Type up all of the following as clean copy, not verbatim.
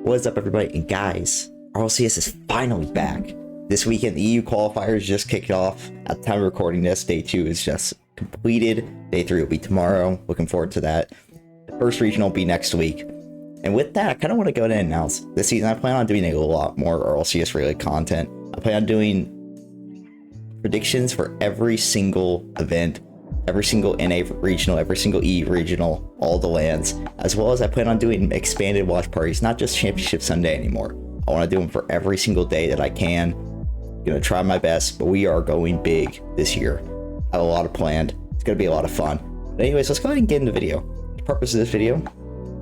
What's up, everybody? And guys, RLCS is finally back. This weekend, the EU qualifiers just kicked off. At the time of recording this, day 2 is just completed. Day 3 will be tomorrow. Looking forward to that. The first regional will be next week. And with that, I kind of want to go ahead and announce this season I plan on doing a lot more RLCS related content. I plan on doing predictions for every single event, every single NA regional, every single E regional, all the lands, as well as I plan on doing expanded watch parties, not just Championship Sunday anymore. I want to do them for every single day that I can. Gonna try my best, but we are going big this year. I have a lot of planned. It's gonna be a lot of fun. But anyways, let's go ahead and get into the video. The purpose of this video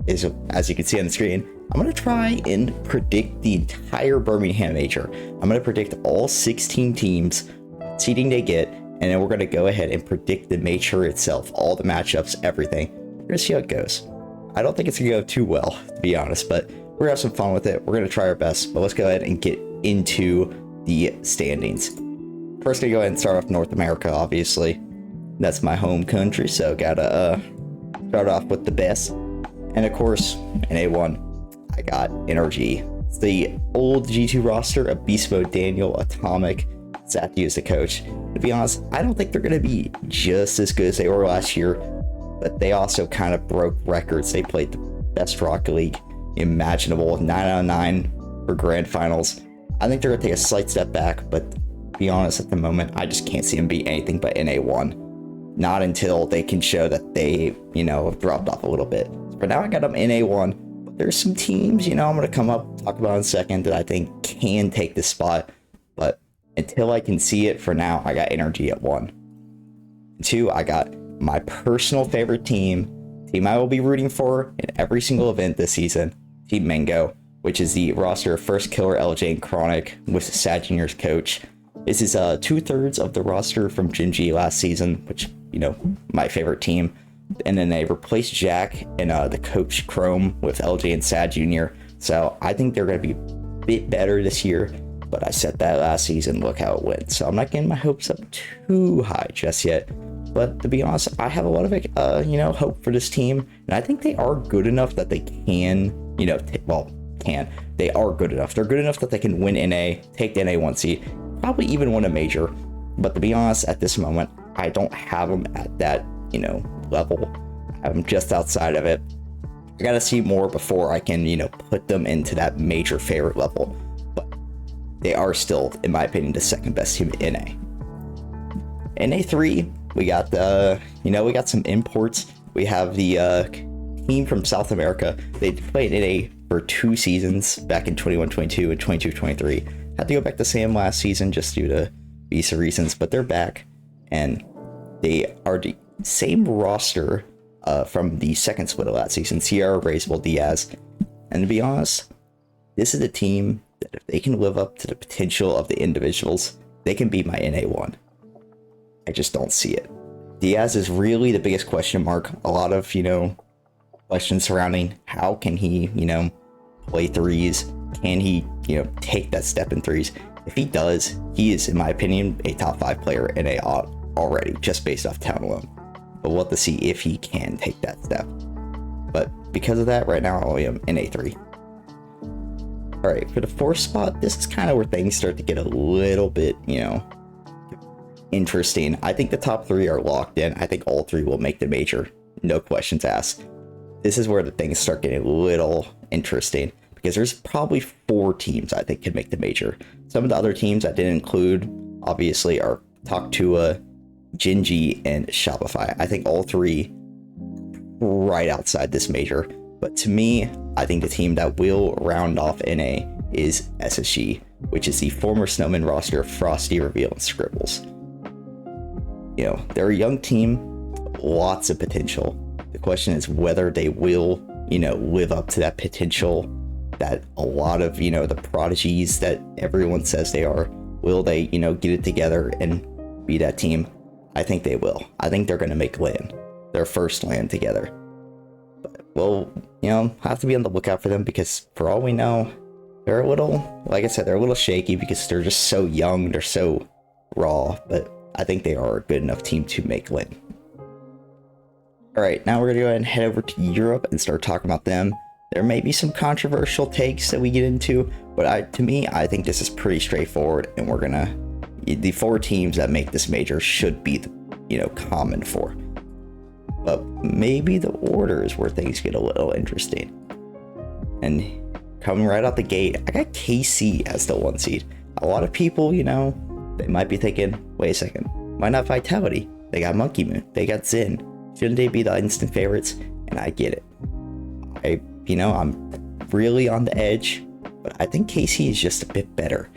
is, as you can see on the screen, I'm gonna try and predict the entire Birmingham Major. I'm gonna predict all 16 teams, seeding they get, and then we're going to go ahead and predict the major itself, all the matchups, everything. We're going to see how it goes. I don't think it's going to go too well, to be honest, but we're going to have some fun with it. We're going to try our best, but let's go ahead and get into the standings. First, going to go ahead and start off North America, obviously. That's my home country, so gotta start off with the best. And of course, in A1, I got NRG. It's the old G2 roster of Beast Mode, Daniel, Atomic, Zathu as the coach. To be honest, I don't think they're going to be just as good as they were last year, but they also kind of broke records. They played the best Rocket League imaginable, 9 out of 9 for grand finals. I think they're going to take a slight step back, but to be honest, at the moment, I just can't see them beat anything but NA1. Not until they can show that they, have dropped off a little bit. For now, I got them NA1, but there's some teams, I'm going to come up, talk about in a second, that I think can take this spot, but until I can see it, for now, I got NRG at 1. 2, I got my personal favorite team I will be rooting for in every single event this season, Team Mango, which is the roster of First Killer, LJ, and Chronic with Sad Junior's coach. This is 2/3 of the roster from Genji last season, which, my favorite team. And then they replaced Jack and the coach Chrome with LJ and Sad Junior. So I think they're going to be a bit better this year. But I said that last season, look how it went. So I'm not getting my hopes up too high just yet. But to be honest, I have a lot of, hope for this team. And I think they are good enough that they can, they are good enough. They're good enough that they can win NA, take the NA1 seed, probably even win a major. But to be honest, at this moment, I don't have them at that, level. I have them just outside of it. I got to see more before I can, put them into that major favorite level. They are still, in my opinion, the second best team in NA. NA3, we got we got some imports. We have the team from South America. They played NA for 2 seasons back in 21-22 and 22-23. Had to go back to Sam last season just due to visa reasons, but they're back. And they are the same roster from the second split of last season, Sierra, Raisable, Diaz. And to be honest, this is a team that if they can live up to the potential of the individuals, they can be my NA1. I just don't see it. Diaz is really the biggest question mark. A lot of, questions surrounding how can he, play threes? Can he, take that step in threes? If he does, he is, in my opinion, a top 5 player in NA already, just based off talent alone. But we'll have to see if he can take that step. But because of that, right now I only am NA3. All right, for the 4th spot, this is kind of where things start to get a little bit, interesting. I think the top 3 are locked in. I think all 3 will make the major. No questions asked. This is where the things start getting a little interesting because there's probably 4 teams I think can make the major. Some of the other teams I didn't include, obviously, are Toktua, Genji, and Shopify. I think all 3 right outside this major. But to me, I think the team that will round off NA is SSG, which is the former Snowman roster of Frosty, Reveal, and Scribbles. They're a young team, lots of potential. The question is whether they will, live up to that potential that a lot of, the prodigies that everyone says they are. Will they, get it together and be that team? I think they will. I think they're going to make LAN, their first LAN together. We'll, have to be on the lookout for them because for all we know, they're a little, like I said, they're a little shaky because they're just so young, they're so raw, but I think they are a good enough team to make LAN. All right, now we're gonna go ahead and head over to Europe and start talking about them. There may be some controversial takes that we get into, but I think this is pretty straightforward, and the 4 teams that make this major should be, common for. But maybe the order is where things get a little interesting. And coming right out the gate, I got KC as the 1 seed. A lot of people, they might be thinking, wait a second, why not Vitality? They got Monkey Moon, they got Zen. Shouldn't they be the instant favorites? And I get it. I'm really on the edge, but I think KC is just a bit better.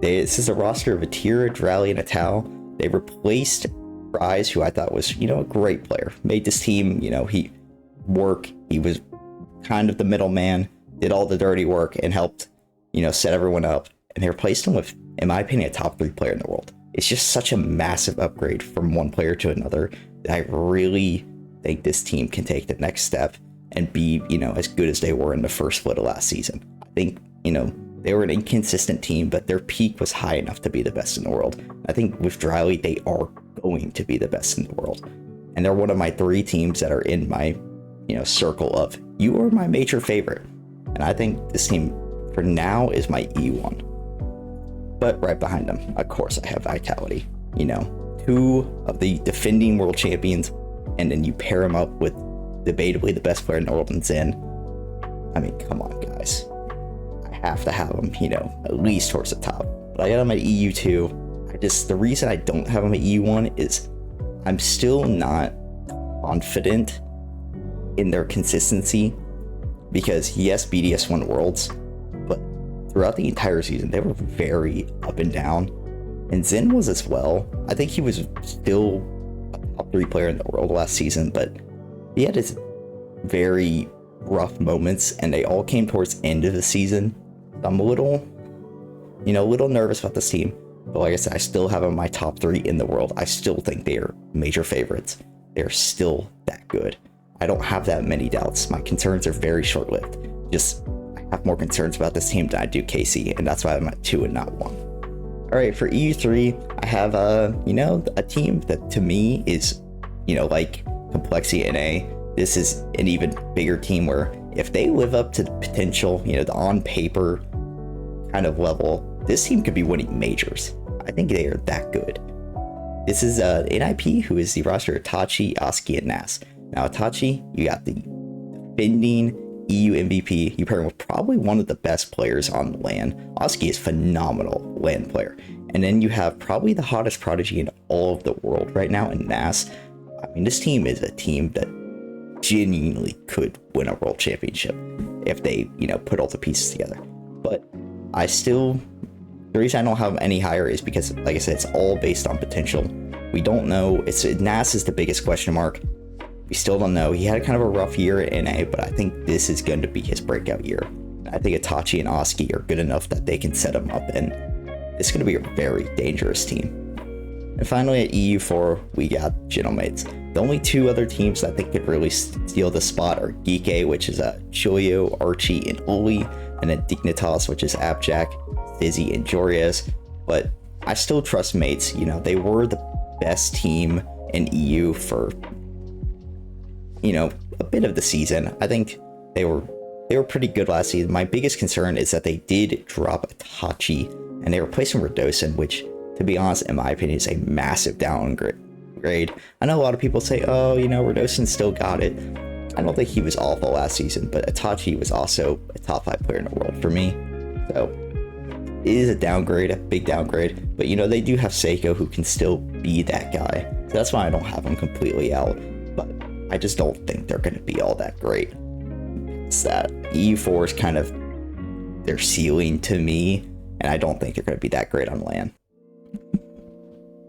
This is a roster of Atira, Drally, and Atal. They replaced Rise, who I thought was, a great player. Made this team, he was kind of the middleman, did all the dirty work, and helped, set everyone up. And they replaced him with, in my opinion, a top 3 player in the world. It's just such a massive upgrade from one player to another that I really think this team can take the next step and be, as good as they were in the first split of last season. I think, they were an inconsistent team, but their peak was high enough to be the best in the world. I think with Dryly, they are going to be the best in the world. And they're one of my 3 teams that are in my, circle of, you are my major favorite. And I think this team, for now, is my E1. But right behind them, of course, I have Vitality. 2 of the defending world champions, and then you pair them up with debatably the best player in the world in Zen. I mean, come on, guys. I have to have them, at least towards the top. But I got them at EU2. The reason I don't have them at EU1 is I'm still not confident in their consistency. Because yes, BDS won Worlds, but throughout the entire season, they were very up and down. And Zen was as well. I think he was still a top 3 player in the world last season, but he had his very rough moments, and they all came towards the end of the season. I'm a little nervous about this team. But like I said, I still have them in my top 3 in the world. I still think they are major favorites. They're still that good. I don't have that many doubts. My concerns are very short-lived. I have more concerns about this team than I do KC, and that's why I'm at 2 and not 1. All right, for EU3, I have a team that to me is, like Complexity NA. This is an even bigger team where if they live up to the potential, the on paper kind of level, this team could be winning majors. I think they are that good. This is NIP, who is the roster of Itachi, Oski, and Nas. Now, Itachi, you got the defending EU MVP. You pair him with probably one of the best players on LAN. Oski is phenomenal LAN player. And then you have probably the hottest prodigy in all of the world right now in Nas. I mean, this team is a team that genuinely could win a world championship if they, put all the pieces together. But the reason I don't have them any higher is because, like I said, it's all based on potential. We don't know. Nas is the biggest question mark. We still don't know. He had kind of a rough year at NA, but I think this is going to be his breakout year. I think Itachi and Oski are good enough that they can set him up, and it's going to be a very dangerous team. And finally, at EU4, we got Gentlemates. The only 2 other teams that I think could really steal the spot are Geeke, which is Choyo, Archie, and Uli, and then Dignitas, which is Abjack, Fizzy, and Jorias. But I still trust Mates. They were the best team in EU for a bit of the season. I think they were pretty good last season. My biggest concern is that they did drop Itachi and they replaced him with Radosin, which, to be honest, in my opinion, is a massive downgrade. I know a lot of people say, oh, Radosin still got it. I don't think he was awful last season, but Itachi was also a top 5 player in the world for me. So it is a downgrade, a big downgrade, but they do have Seiko, who can still be that guy. So that's why I don't have him completely out. But I just don't think they're going to be all that great. It's that EU4 is kind of their ceiling to me, and I don't think they're going to be that great on LAN.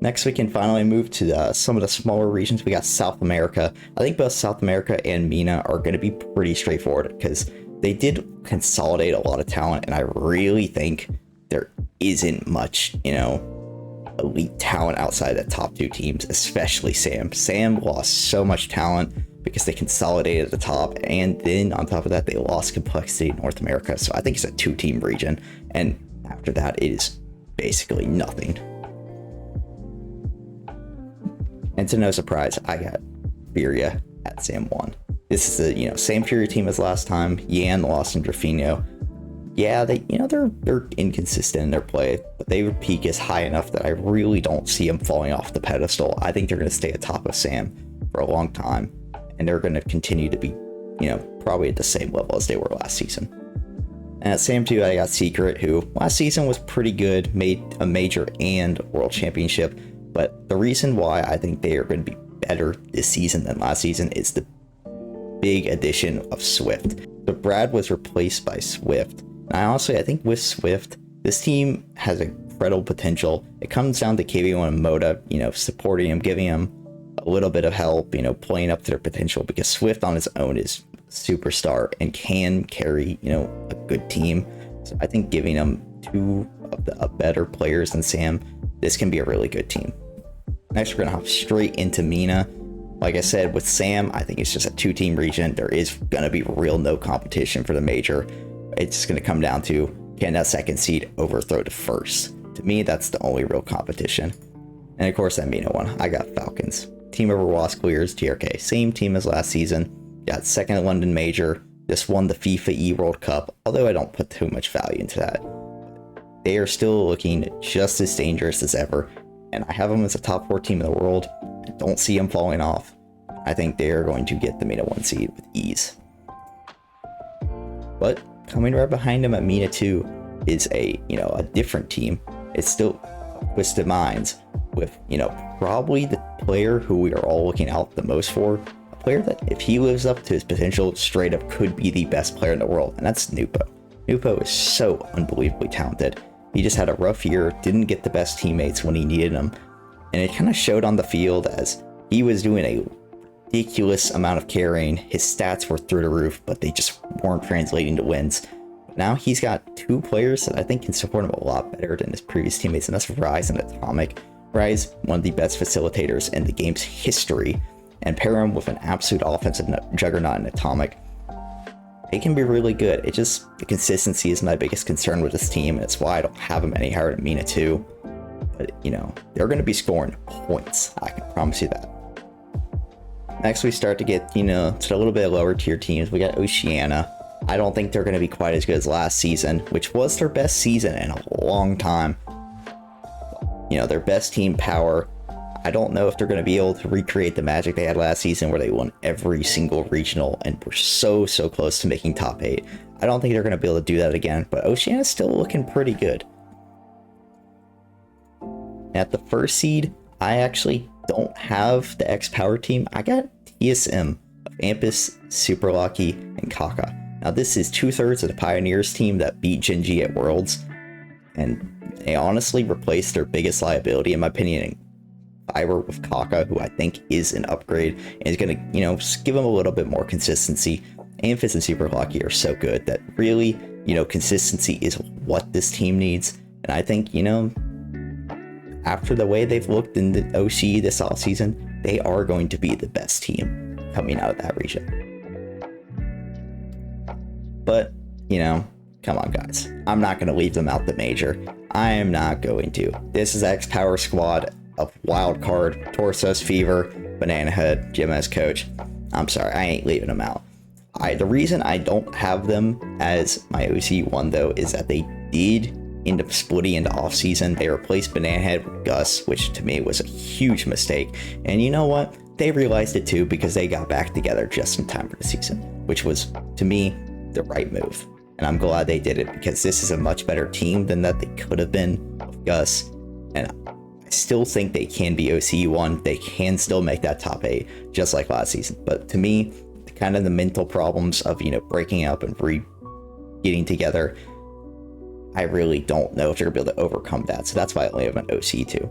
Next, we can finally move to some of the smaller regions. We got South America. I think both South America and MENA are going to be pretty straightforward because they did consolidate a lot of talent, and I really think there isn't much, elite talent outside the top 2 teams, especially Sam. Sam lost so much talent because they consolidated at the top, and then on top of that, they lost Complexity in North America. So I think it's a 2-team region, and after that, it is basically nothing. And to no surprise, I got Birya at SAM 1. This is the same Fury team as last time. Yan lost in Drafinho. Yeah, they're inconsistent in their play, but they would peak as high enough that I really don't see them falling off the pedestal. I think they're going to stay atop of SAM for a long time, and they're going to continue to be, probably at the same level as they were last season. And at SAM 2, I got Secret, who last season was pretty good, made a major and world championship. But the reason why I think they are going to be better this season than last season is the big addition of Swift. So Brad was replaced by Swift. And I think with Swift, this team has incredible potential. It comes down to KV1 and Moda, supporting him, giving him a little bit of help, playing up to their potential, because Swift on his own is superstar and can carry, a good team. So I think giving them two of the better players than Sam, this can be a really good team. Next, we're gonna hop straight into MENA. Like I said, with Sam, I think it's just a 2-team region. There is gonna be real no competition for the major. It's just gonna come down to, can that second seed overthrow the first? To me, that's the only real competition. And of course, that MENA one, I got Falcons. Team over Wasp clears TRK. Same team as last season. Got second at London Major. Just won the FIFA E World Cup, although I don't put too much value into that. They are still looking just as dangerous as ever, and I have them as a top 4 team in the world. I don't see them falling off. I think they are going to get the MENA 1 seed with ease. But coming right behind them at MENA 2 is a different team. It's still Twisted Minds with, probably the player who we are all looking out the most for. A player that, if he lives up to his potential, straight up could be the best player in the world, and that's Nupo. Nupo is so unbelievably talented. He just had a rough year, didn't get the best teammates when he needed them, and it kind of showed on the field as he was doing a ridiculous amount of carrying. His stats were through the roof, but they just weren't translating to wins. Now he's got 2 players that I think can support him a lot better than his previous teammates, and that's Rise and Atomic. Rise, one of the best facilitators in the game's history, and pair him with an absolute offensive juggernaut in Atomic. It can be really good. It just, the consistency is my biggest concern with this team, and it's why I don't have them any higher than MENA 2. But, they're going to be scoring points. I can promise you that. Next, we start to get, to a little bit lower tier teams. We got Oceania. I don't think they're going to be quite as good as last season, which was their best season in a long time. Their best team power. I don't know if they're going to be able to recreate the magic they had last season where they won every single regional and were so close to making top 8. I don't think they're going to be able to do that again, but Oceania's still looking pretty good. At the first seed, I actually don't have the X-Power team. I got TSM of Ampus, Super Lucky, and Kaka. Now this is 2/3 of the Pioneers team that beat Genji at Worlds, and they honestly replaced their biggest liability in my opinion in Fiber with Kaka, who I think is an upgrade and is going to, give them a little bit more consistency. Amphiss and Super Lucky are so good that really, consistency is what this team needs. And I think, after the way they've looked in the OC this offseason, they are going to be the best team coming out of that region. But, come on guys, I'm not going to leave them out the major. I am not going to. This is X-Power squad of Wildcard, Torsos, Fever, Banana Head, Jim as coach. I'm sorry, I ain't leaving them out. The reason I don't have them as my OC1 though is that they did end up splitting into off-season. They replaced Banana Head with Gus, which to me was a huge mistake. And you know what? They realized it too because they got back together just in time for the season, which was, to me, the right move. And I'm glad they did it because this is a much better team than that they could have been with Gus. And I still think they can be OC1. They can still make that top 8 just like last season. But to me, kind of the mental problems of, breaking up and getting together, I really don't know if they're going to be able to overcome that. So that's why I only have an OC2.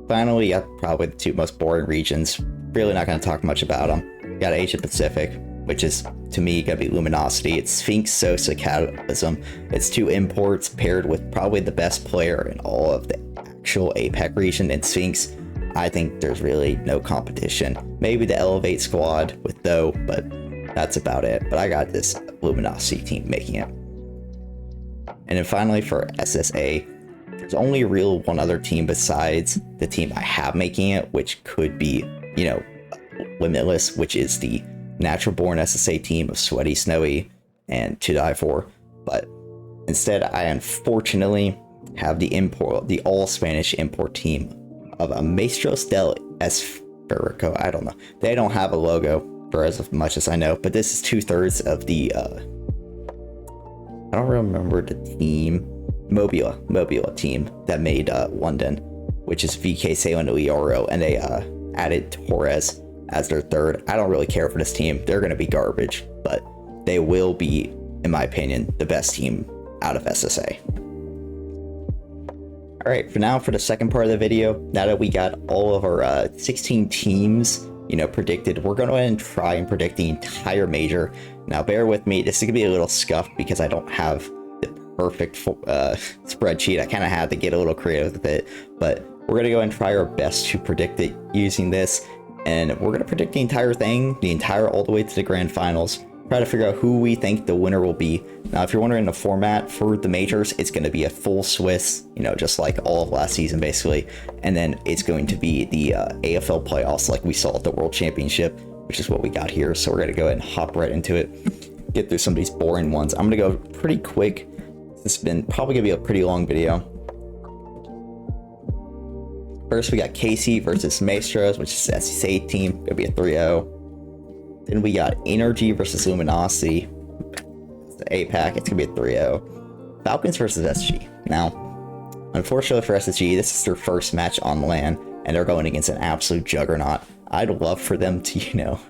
Finally, probably the 2 most boring regions. Really not going to talk much about them. You got Asia Pacific, which is, to me, going to be Luminosity. It's Sphinx, Sosa, Cataclysm. It's 2 imports paired with probably the best player in all of the actual APAC region in Sphinx. I think there's really no competition. Maybe the Elevate squad with Though, but that's about it. But I got this Luminosity team making it. And then finally for SSA, there's only real one other team besides the team I have making it, which could be, you know, limitless, which is the natural born SSA team of Sweaty, Snowy, and To Die For. But instead, I unfortunately have the all Spanish import team of a Maestros del Esferico. I don't know. They don't have a logo for as much as I know, but this is 2/3 of the I don't remember the team, Mobila team that made London, which is VK Salem and Lioro, and they added Torres as their third. I don't really care for this team. They're going to be garbage, but they will be, in my opinion, the best team out of SSA. All right, for now, for the second part of the video, now that we got all of our 16 teams, you know, predicted, we're going to go ahead and try and predict the entire major. Now, bear with me. This is going to be a little scuffed because I don't have the perfect spreadsheet. I kind of had to get a little creative with it, but we're going to go and try our best to predict it using this. And we're going to predict the entire thing, all the way to the grand finals. Try to figure out who we think the winner will be. Now, if you're wondering the format for the majors, it's going to be a full Swiss, you know, just like all of last season, basically. And then it's going to be the AFL playoffs like we saw at the World Championship, which is what we got here. So we're going to go ahead and hop right into it, get through some of these boring ones. I'm going to go pretty quick. This has been probably going to be a pretty long video. First, we got KC versus Maestros, which is the SSA team. Going to be a 3-0. Then we got Energy versus Luminosity. It's the APAC. It's going to be a 3-0. Falcons versus SG. Now, unfortunately for SSG, this is their first match on LAN, and they're going against an absolute juggernaut. I'd love for them to, you know,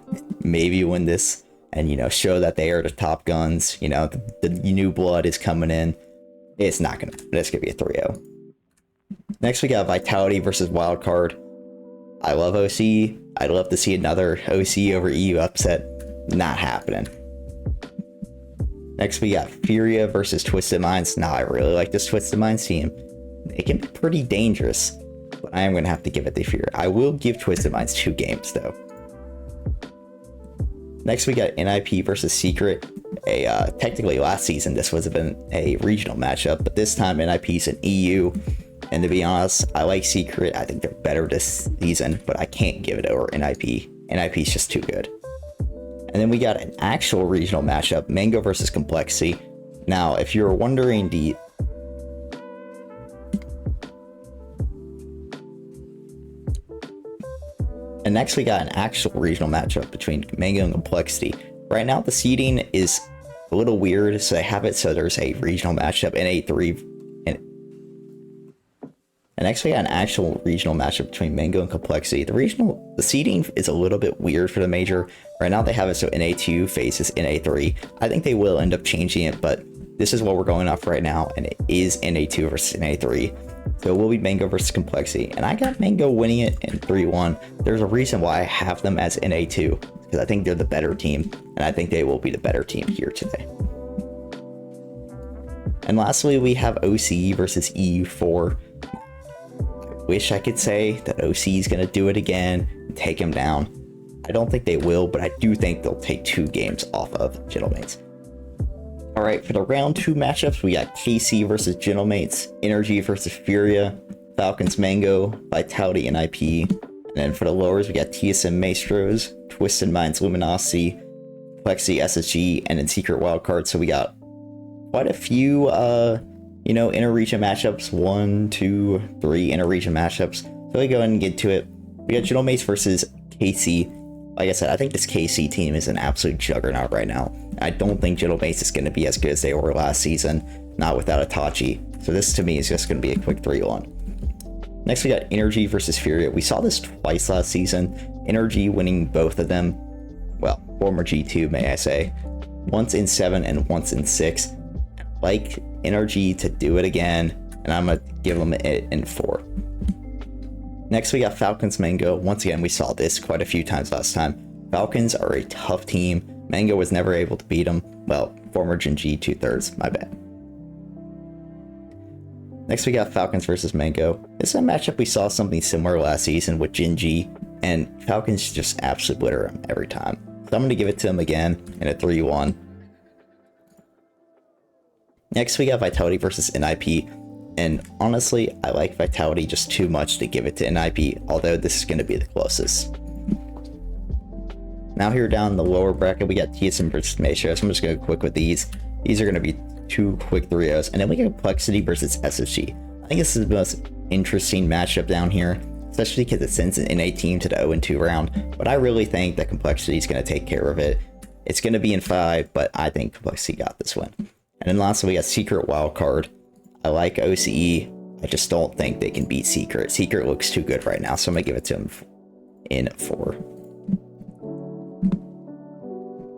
maybe win this and, you know, show that they are the top guns. You know, the new blood is coming in. It's not going to. It's going to be a 3-0. Next, we got Vitality versus Wildcard. I love OC. I'd love to see another OC over EU upset. Not happening. Next, we got Furia versus Twisted Minds. Now, I really like this Twisted Minds team. They can be pretty dangerous, but I am going to have to give it to Furia. I will give Twisted Minds 2 games, though. Next, we got NIP versus Secret. Technically, last season, this would have been a regional matchup, but this time, NIP's an EU. And to be honest, I like Secret. I think they're better this season, but I can't give it over NIP. NIP's just too good. And then we got an actual regional matchup, Mango versus Complexity. Now, if you're wondering And next we got an actual regional matchup between Mango and Complexity. Right now, the seeding is a little weird, so they have it so there's a regional matchup in A3. And next we got an actual regional matchup between Mango and Complexity. The seeding is a little bit weird for the major. Right now they have it so NA2 faces NA3. I think they will end up changing it, but this is what we're going off right now, and it is NA2 versus NA3. So it will be Mango versus Complexity. And I got Mango winning it in 3-1. There's a reason why I have them as NA2, because I think they're the better team, and I think they will be the better team here today. And lastly, we have OC versus EU4. Wish I could say that OC is going to do it again and take him down. I don't think they will, but I do think they'll take 2 games off of Gentlemates. All right, for the round 2 matchups, we got KC versus Gentlemates, Energy versus Furia, Falcons Mango, Vitality NIP. And then for the lowers, we got TSM Maestros, Twisted Minds Luminosity, Plexi SSG, and then Secret Wildcard. So we got quite a few you know, inter-region matchups, 1, 2, 3 inter-region matchups. So we go ahead and get to it. We got Gentlemates versus KC. Like I said, I think this KC team is an absolute juggernaut right now. I don't think Gentlemates is going to be as good as they were last season, not without Itachi. So this to me is just going to be a quick 3-1. Next, we got Energy versus Furia. We saw this twice last season. Energy winning both of them. Well, former G2, may I say. Once in 7 and once in 6. Like Energy to do it again, and I'm gonna give them it in 4. Next, we got Falcons Mango. Once again, we saw this quite a few times last time. Falcons are a tough team. Mango was never able to beat them. Well, former Gen G 2/3, my bad. Next, we got Falcons versus Mango. This is a matchup we saw something similar last season with Gen G, and Falcons just absolutely litter them every time. So I'm gonna give it to them again in a 3-1. Next, we got Vitality versus NIP. And honestly, I like Vitality just too much to give it to NIP, although this is going to be the closest. Now here down in the lower bracket, we got TSM versus Major. So I'm just going to go quick with these. These are going to be 2 quick 3-0s. And then we got Complexity versus SSG. I think this is the most interesting matchup down here, especially because it sends an NA team to the 0-2 round. But I really think that Complexity is going to take care of it. It's going to be in 5, but I think Complexity got this win. And then lastly, we got Secret Wildcard. I like OCE. I just don't think they can beat Secret. Secret looks too good right now, so I'm going to give it to them in 4.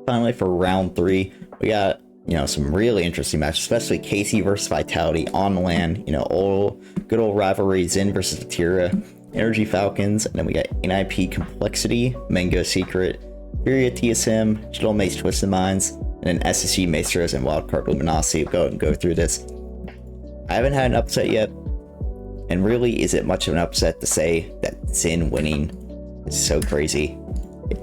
Finally, for round 3, we got, some really interesting matches, especially KC versus Vitality on land. Good old rivalry, Zen versus Atira, Energy Falcons, and then we got NIP Complexity, Mango Secret, Furia TSM, Digital Mates Twisted Minds, and then SSG Maestros and Wildcard Luminosity. We'll go and go through this. I haven't had an upset yet, and really, is it much of an upset to say that Zen winning is so crazy?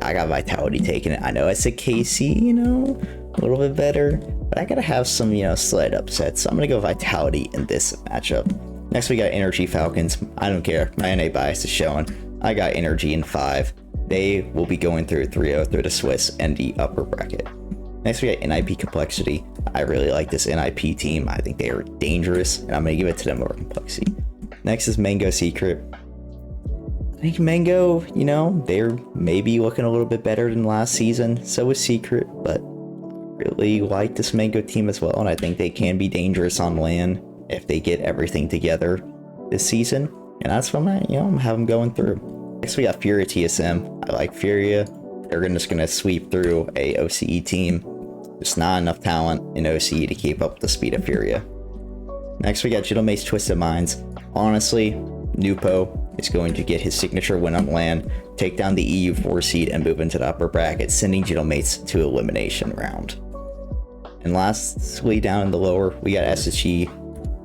I got Vitality taking it. I know I said KC, a little bit better, but I gotta have some, slight upsets. So I'm gonna go Vitality in this matchup. Next, we got Energy Falcons. I don't care. My NA bias is showing. I got Energy in 5. They will be going through 3-0 through the Swiss and the upper bracket. Next, we got NIP Complexity. I really like this NIP team. I think they are dangerous, and I'm going to give it to them over Complexity. Next is Mango Secret. I think Mango, they're maybe looking a little bit better than last season. So is Secret, but really like this Mango team as well, and I think they can be dangerous on land if they get everything together this season. And that's what I'm having them going through. Next, we got Furia TSM. I like Furia. They're just going to sweep through a OCE team. There's not enough talent in OCE to keep up with the speed of Furia. Next, we got Digital Mates Twisted Minds. Honestly, Nupo is going to get his signature win on land, take down the EU 4 seed, and move into the upper bracket, sending Digital Mates to elimination round. And lastly, down in the lower, we got SSG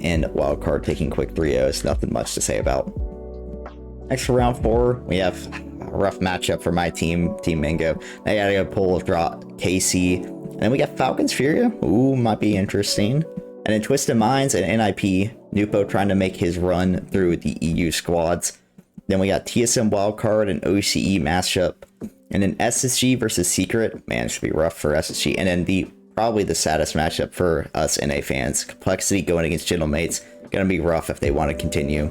and Wildcard taking quick 3-0s. Nothing much to say about. Next, for round 4, we have a rough matchup for my team, Team Mango. They gotta go pull draw KC. And then we got Falcons Furia. Ooh, might be interesting. And then Twisted Minds and NIP. Nupo trying to make his run through the EU squads. Then we got TSM Wildcard and OCE matchup. And then SSG versus Secret. Man, it should be rough for SSG. And then probably the saddest matchup for us NA fans. Complexity going against Digital Mates. Gonna be rough if they want to continue.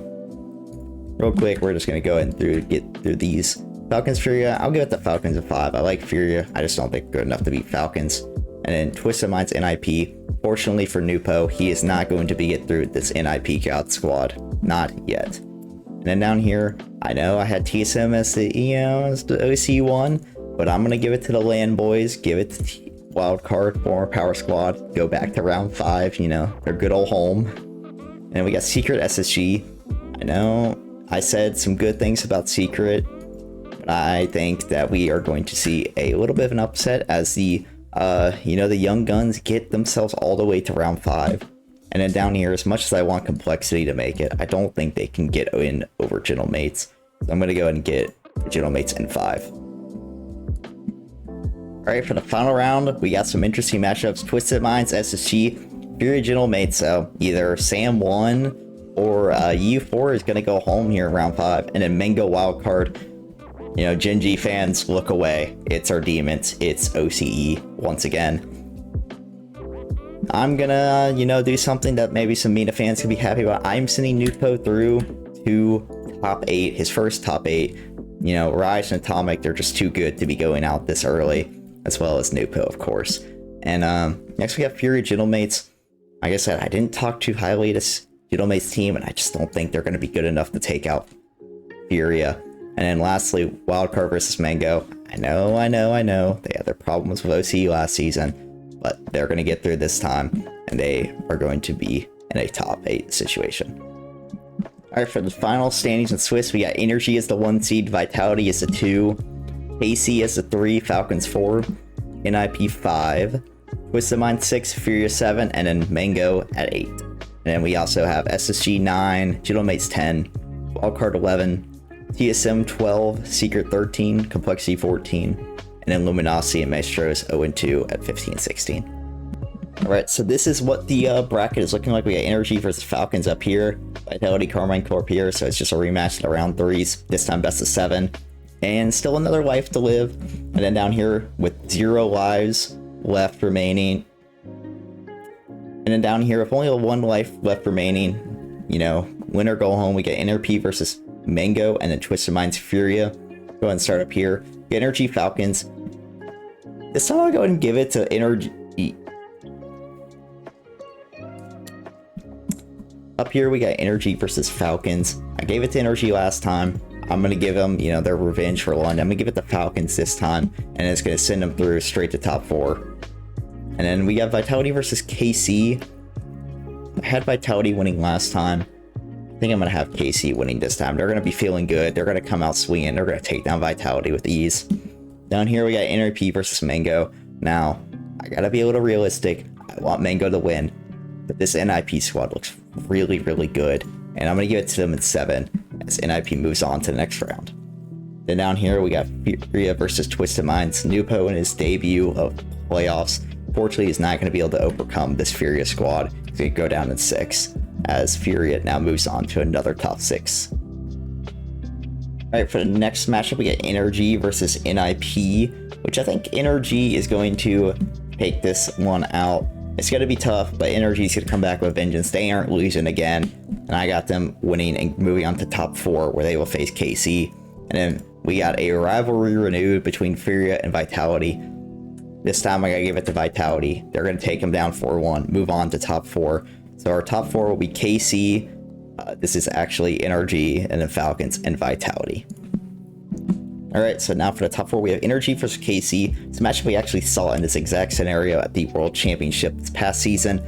Real quick, we're just gonna go ahead and get through these. Falcons Furia, I'll give it the Falcons a 5. I like Furia, I just don't think good enough to beat Falcons. And then Twisted Minds NIP. Fortunately for Nupo, he is not going to get through this NIP God squad. Not yet. And then down here, I know I had TSM as the OC one, but I'm gonna give it to the land boys. Give it to Wildcard, former Power Squad. Go back to round 5, their good old home. And then we got Secret SSG. I know I said some good things about Secret, but I think that we are going to see a little bit of an upset as the young guns get themselves all the way to round 5. And then down here, as much as I want Complexity to make it, I don't think they can get in over Digital Mates. So I'm going to go ahead and get Digital Mates in 5. Alright, for the final round, we got some interesting matchups. Twisted Minds, SSG, Fury Digital Mates. So either Sam 1 or U4 is going to go home here in round 5. And then Mango Wildcard. Gen G fans, look away. It's our demons. It's OCE once again. I'm gonna, do something that maybe some MENA fans can be happy about. I'm sending Nupo through to top 8, his first top 8. Rise and Atomic, they're just too good to be going out this early, as well as Nupo, of course. And next we have Fury Digital Mates. Like I said, I didn't talk too highly of this Digital Mates team, and I just don't think they're going to be good enough to take out Furia. And then lastly, Wildcard versus Mango. I know. They had their problems with OC last season, but they're going to get through this time, and they are going to be in a top 8 situation. Alright, for the final standings in Swiss, we got Energy as the 1 seed, Vitality as the 2, KC as the 3, Falcons 4, NIP 5, Twisted Mind 6, Furia 7, and then Mango at 8. And then we also have SSG 9, Digital Mates 10, Wildcard 11, TSM 12, Secret 13, Complexity 14, and then Luminosity and Maestros 0-2 at 15-16. Alright, so this is what the bracket is looking like. We got Energy versus Falcons up here, Vitality, Carmine Corp here, so it's just a rematch in the round 3s, this time best of 7. And still another life to live. And then down here with 0 lives left remaining. And then down here with only 1 life left remaining, you know, win or go home, we get NRP versus Mango, and then Twisted Minds Furia. Go ahead and start up here. Get Energy Falcons. This time I'll go ahead and give it to Energy. Up here we got Energy versus Falcons. I gave it to Energy last time. I'm going to give them, you know, their revenge for London. I'm going to give it to Falcons this time, and it's going to send them through straight to top 4. And then we got Vitality versus KC. I had Vitality winning last time. I think I'm going to have KC winning this time. They're going to be feeling good. They're going to come out swinging. They're going to take down Vitality with ease. Down here we got NRP versus Mango. Now, I got to be a little realistic. I want Mango to win, but this NIP squad looks really, really good. And I'm going to give it to them in 7 as NIP moves on to the next round. Then down here we got Furia versus Twisted Minds. Nupo in his debut of playoffs. Fortunately, he's not going to be able to overcome this Furia squad. He's going to go down in 6 as Furia now moves on to another top 6. Alright, for the next matchup we get Energy versus NIP, which I think Energy is going to take this one out. It's going to be tough, but Energy's going to come back with vengeance. They aren't losing again, and I got them winning and moving on to top 4, where they will face KC. And then we got a rivalry renewed between Furia and Vitality. This time I gotta give it to Vitality. They're going to take them down 4-1, move on to top 4. So our top 4 will be KC. This is actually Energy, and then Falcons and Vitality. Alright, so now for the top 4, we have Energy versus KC. It's a matchup we actually saw in this exact scenario at the World Championship this past season.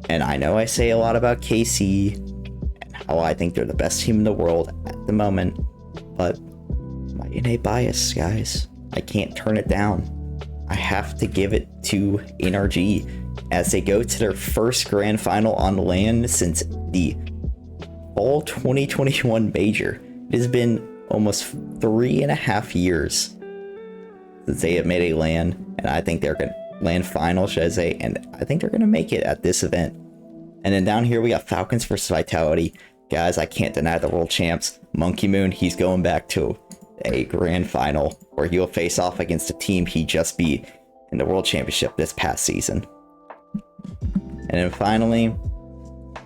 And I know I say a lot about KC and how I think they're the best team in the world at the moment, but my innate bias, guys, I can't turn it down. I have to give it to Energy as they go to their first grand final on land since the fall 2021 Major. It has been almost 3.5 years since they have made a land, and I think they're going to land final, should I say, and I think they're going to make it at this event. And then down here we got Falcons versus Vitality. Guys, I can't deny the world champs. Monkey Moon, he's going back to a grand final where he'll face off against a team he just beat in the World Championship this past season. And then finally,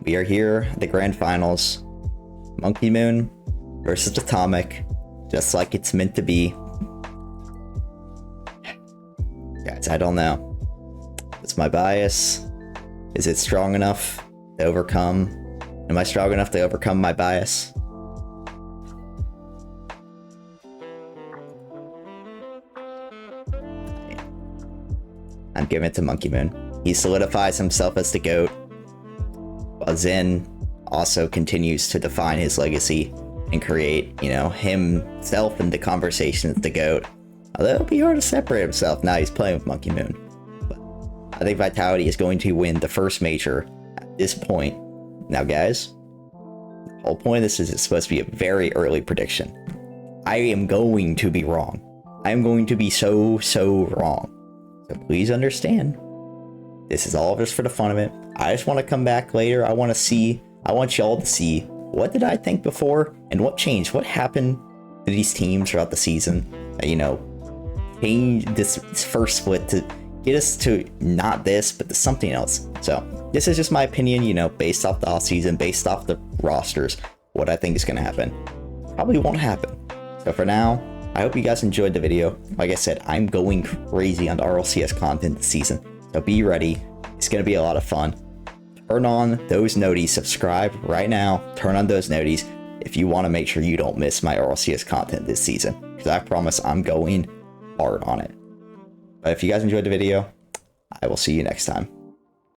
we are here at the grand finals. Monkey Moon versus Atomic, just like it's meant to be. Guys, I don't know. It's my bias. Is it strong enough to overcome? Am I strong enough to overcome my bias? I'm giving it to Monkey Moon. He solidifies himself as the GOAT, while Zen also continues to define his legacy and create, you know, himself in the conversation as the GOAT. Although it'll be hard to separate himself now he's playing with Monkey Moon. But I think Vitality is going to win the first major at this point. Now, guys, the whole point of this is it's supposed to be a very early prediction. I am going to be wrong. I am going to be so wrong. So please understand, this is all just for the fun of it. I just want to come back later. I want y'all to see, what did I think before and what changed? What happened to these teams throughout the season that, you know, changed this first split to get us to not this, but to something else. So this is just my opinion, you know, based off the offseason, based off the rosters, what I think is going to happen. Probably won't happen. So for now, I hope you guys enjoyed the video. Like I said, I'm going crazy on the RLCS content this season, so be ready. It's going to be a lot of fun. Turn on those noties, subscribe right now, turn on those noties if you want to make sure you don't miss my RLCS content this season, because I promise I'm going hard on it. But if you guys enjoyed the video, I will see you next time.